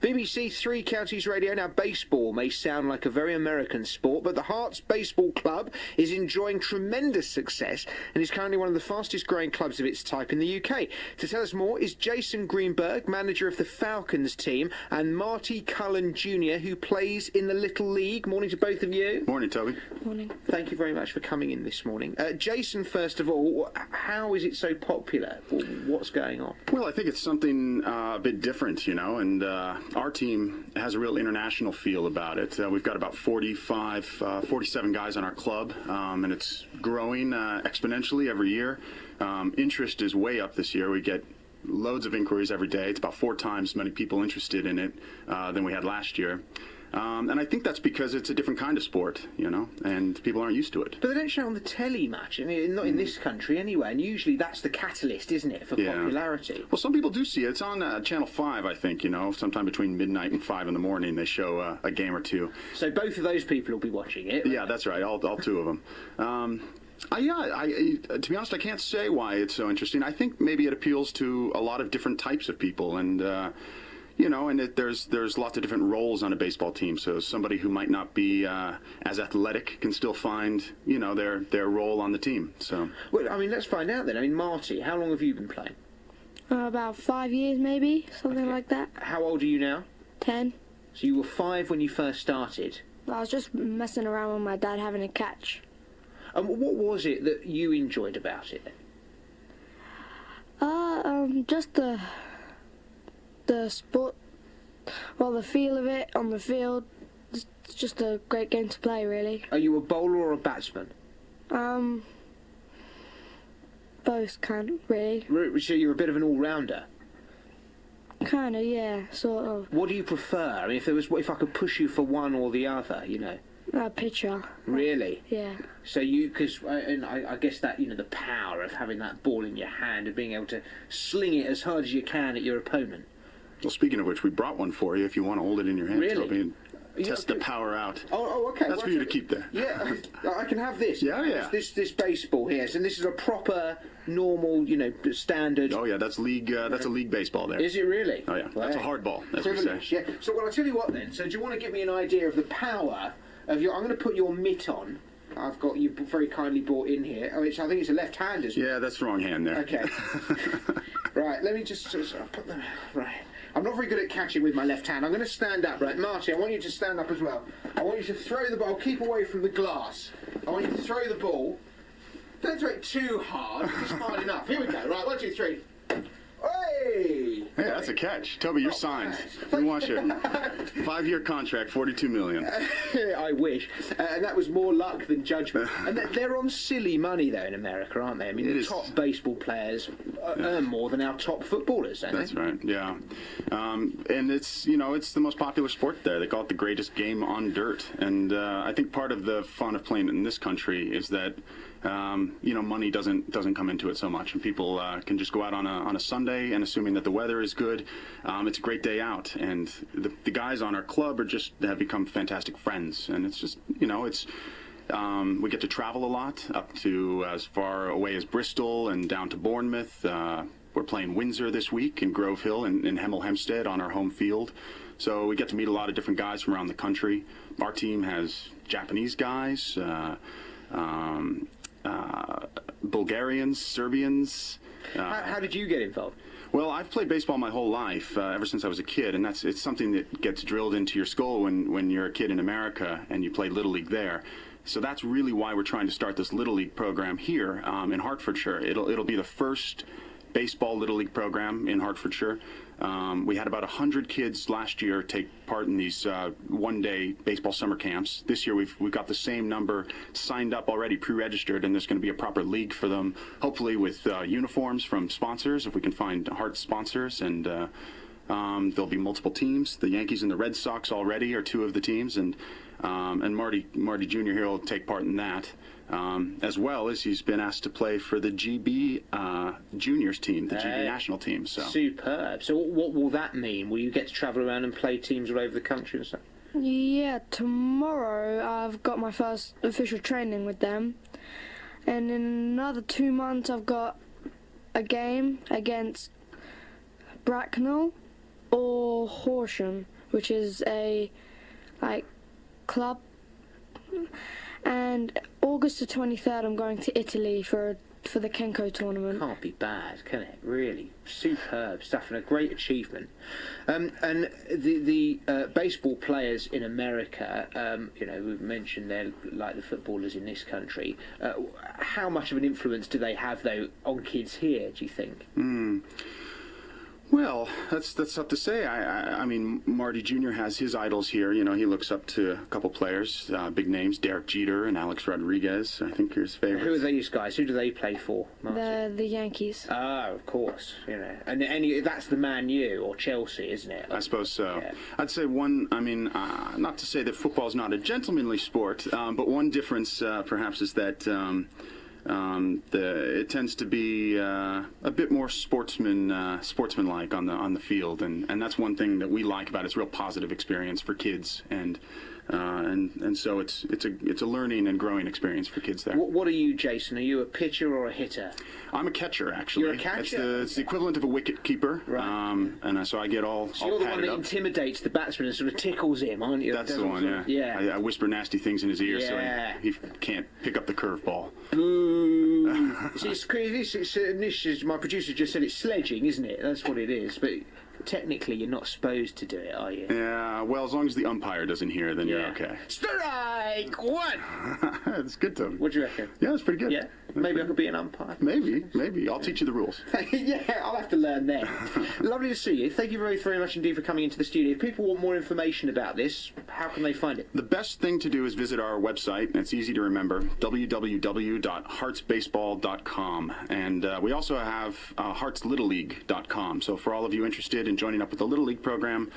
BBC Three Counties Radio. Now, baseball may sound like a very American sport, but the Herts Baseball Club is enjoying tremendous success and is currently one of the fastest growing clubs of its type in the UK. To tell us more is Jason Greenberg, manager of the Falcons team, and Marty Cullen Jr., who plays in the Little League. Morning to both of you. Morning, Toby. Morning. Thank you very much for coming in this morning. Jason, first of all, how is it so popular? What's going on? Well, I think it's something a bit different, you know, and our team has a real international feel about it. We've got about 47 guys on our club, and it's growing exponentially every year. Interest is way up this year. We get loads of inquiries every day. It's about 4 times as many people interested in it than we had last year. And I think that's because it's a different kind of sport, you know, and people aren't used to it. But they don't show it on the telly much, I mean, not in this country anyway, and usually that's the catalyst, isn't it, for popularity? Well, some people do see it. It's on Channel 5, I think, you know, sometime between midnight and 5 in the morning they show a game or two. So both of those people will be watching it? Yeah, that's right, all 2 of them. To be honest, I can't say why it's so interesting. I think maybe it appeals to a lot of different types of people, and you know, and there's lots of different roles on a baseball team. So somebody who might not be as athletic can still find, you know, their role on the team. So, well, I mean, let's find out then. I mean, Marty, how long have you been playing? About 5 years, maybe, something like that. How old are you now? 10. So you were 5 when you first started. I was just messing around with my dad having a catch. And what was it that you enjoyed about it? Just the sport, well, the feel of it on the field. It's just a great game to play, really. Are you a bowler or a batsman? Both, kind of, really. So you're a bit of an all-rounder? Kind of, yeah, sort of. What do you prefer? I mean, if I could push you for one or the other, you know? Pitcher. Really? Yeah. So because I guess that, you know, the power of having that ball in your hand and being able to sling it as hard as you can at your opponent. Well, speaking of which, we brought one for you if you want to hold it in your hand. Really? Test the power out. Oh, okay. That's for you to keep there. Yeah, I can have this. Yeah. This baseball here, and this is a proper, normal, you know, standard. Oh yeah, that's league. That's a league baseball there. Is it really? Oh yeah, that's a hard ball. That's what we say. Yeah. So, well, I'll tell you what then. So, do you want to give me an idea of the power of your? I'm going to put your mitt on. I've got you very kindly brought in here. Oh, I think it's a left-hander. Yeah, that's the wrong hand there. Okay. Right. Let me just sort of put them right. I'm not very good at catching with my left hand. I'm going to stand up, right? Marty, I want you to stand up as well. I want you to throw the ball. Keep away from the glass. I want you to throw the ball. Don't throw it too hard. Just hard enough. Here we go. Right, 1, 2, 3. Hey! Hey, that's a catch. Toby, you're signed. We want you. 5-year contract, $42 million. I wish. And that was more luck than judgment. And they're on silly money, though, in America, aren't they? I mean, the top baseball players earn more than our top footballers, don't they? That's right, yeah. And it's, you know, it's the most popular sport there. They call it the greatest game on dirt. And I think part of the fun of playing in this country is that you know, money doesn't come into it so much, and people can just go out on a Sunday, and assuming that the weather is good, it's a great day out. And the guys on our club have become fantastic friends, and it's just, you know, it's we get to travel a lot, up to as far away as Bristol and down to Bournemouth. We're playing Windsor this week in Grove Hill and in Hemel Hempstead on our home field. So we get to meet a lot of different guys from around the country. Our team has Japanese guys, Bulgarians, Serbians. How did you get involved? Well, I've played baseball my whole life, ever since I was a kid, and it's something that gets drilled into your skull when you're a kid in America and you play Little League there. So that's really why we're trying to start this Little League program here in Hertfordshire. It'll be the first baseball Little League program in Hertfordshire. We had about 100 kids last year take part in these one-day baseball summer camps. This year we've got the same number signed up already, pre-registered, and there's going to be a proper league for them, hopefully with uniforms from sponsors, if we can find Heart sponsors, and there'll be multiple teams. The Yankees and the Red Sox already are 2 of the teams, and Marty Jr. here will take part in that. As well as he's been asked to play for the GB juniors team, the GB national team. So superb. So what will that mean? Will you get to travel around and play teams all over the country and stuff? Yeah, tomorrow I've got my first official training with them, and in another 2 months I've got a game against Bracknell, or Horsham, which is a club. And August the 23rd, I'm going to Italy for the Kenko tournament. Can't be bad, can it? Really superb stuff and a great achievement. And the baseball players in America, you know, we've mentioned they're like the footballers in this country. How much of an influence do they have, though, on kids here, do you think? Well, that's tough to say. I mean, Marty Jr. has his idols here. You know, he looks up to a couple players, big names, Derek Jeter and Alex Rodriguez. I think are his favorites. Who are these guys? Who do they play for, Martin? The Yankees. Oh, of course. You know, and that's the Man U or Chelsea, isn't it? I suppose so. Yeah. I'd say one. I mean, not to say that football is not a gentlemanly sport, but one difference perhaps is that. It tends to be a bit more sportsmanlike on the field, and that's one thing that we like about it. It's a real positive experience for kids, and so it's a learning and growing experience for kids there. What are you, Jason? Are you a pitcher or a hitter? I'm a catcher, actually. You're a catcher? It's the equivalent of a wicket keeper, right? And so I get all. So you're the one that up. Intimidates the batsman and sort of tickles him, aren't you? That's the one, yeah. Yeah. I whisper nasty things in his ear so he can't pick up the curveball. My producer just said it's sledging, isn't it? That's what it is. But technically, you're not supposed to do it, are you? Yeah. Well, as long as the umpire doesn't hear, then you're okay. Strike one. It's good, Toby. What do you reckon? Yeah, it's pretty good. Yeah. Maybe I could be an umpire. Maybe. I'll teach you the rules. Yeah, I'll have to learn then. Lovely to see you. Thank you very, very much indeed for coming into the studio. If people want more information about this, how can they find it? The best thing to do is visit our website, and it's easy to remember, www.hertsbaseball.com. And we also have heartslittleleague.com. So for all of you interested in joining up with the Little League program,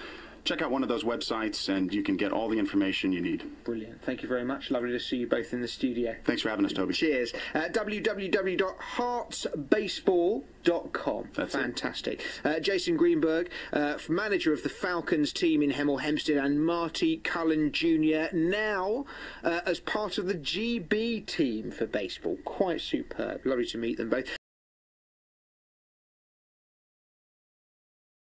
check out one of those websites and you can get all the information you need. Brilliant. Thank you very much. Lovely to see you both in the studio. Thanks for having us, Toby. Cheers. www.hertsbaseball.com. That's fantastic. Jason Greenberg, manager of the Falcons team in Hemel Hempstead, and Marty Cullen Jr. now as part of the GB team for baseball. Quite superb. Lovely to meet them both.